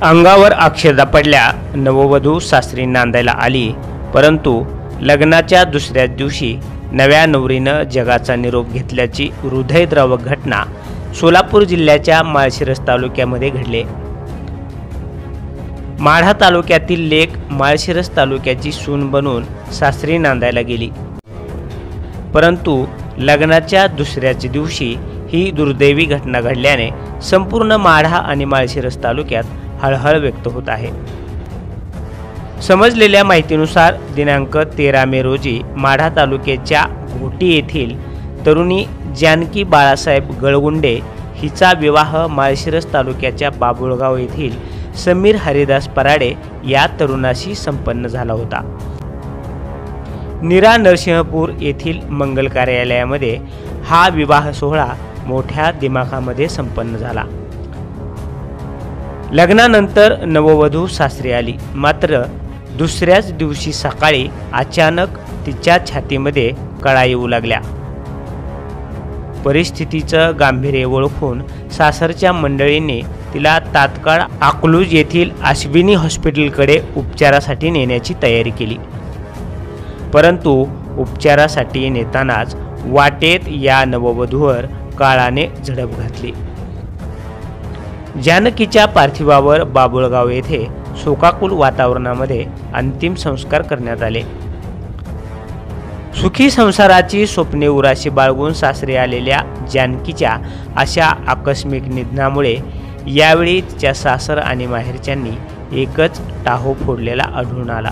अंगावर अक्षदा पडल्या, नववधू सासरी नांदायला आली, परंतु लग्नाच्या दुसऱ्याच दिवशी नव्या नवरीनं जगाचा निरोप घेतल्याची हृदयद्रावक घटना सोलापूर जिल्ह्याच्या माळशिरस तालुक्यामध्ये घडली। माढा तालुक्यातील लेक माळशिरस तालुक्याची सून बनून सासरी नांदायला गेली, परंतु लग्नाच्या दुसऱ्याच दिवशी ही दुर्दैवी घटना घडल्याने संपूर्ण माढा आणि माळशिरस तालुक्यात हळहळ व्यक्त होत आहे। समजलेल्या माहितीनुसार दिनांक 13 मे रोजी माढा तालुक्याच्या घोटी येथील तरुणी जानकी बाळासाहेब गळगुंडे हिचा विवाह माळशिरस तालुक्याच्या बाबुळगाव येथील समीर हरिदास पराडे या तरुणाशी संपन्न झाला होता। नीरा नरसिंहपूर येथील मंगल कार्यालयामध्ये हा विवाह सोहळा मोठ्या दिमाखामध्ये संपन्न झाला। लग्नानंतर नववधू सासरी आली, मात्र दुसऱ्याच दिवशी सकाळी अचानक तिच्या छातीमध्ये कळा येऊ लागल्या। परिस्थितीचं गांभीर्य ओळखून सासरच्या मंडळींनी तिला तात्काळ अकलूज येथील अश्विनी हॉस्पिटलकडे उपचारासाठी नेण्याची तयारी केली, परंतु उपचारासाठी नेतानाच वाटेत या नववधूवर काळाने झडप घातली। जानकीच्या पार्थिवावर बाबुळगाव येथे शोकाकुल वातावरणामध्ये अंतिम संस्कार करण्यात आले। सुखी संसाराची स्वप्ने उराशी बाळगून सासरी आलेल्या जानकीच्या अशा आकस्मिक निधनामुळे यावेळी तिच्या सासर आणि माहेरच्यांनी एकच टाहो फोडलेला आढळून आला।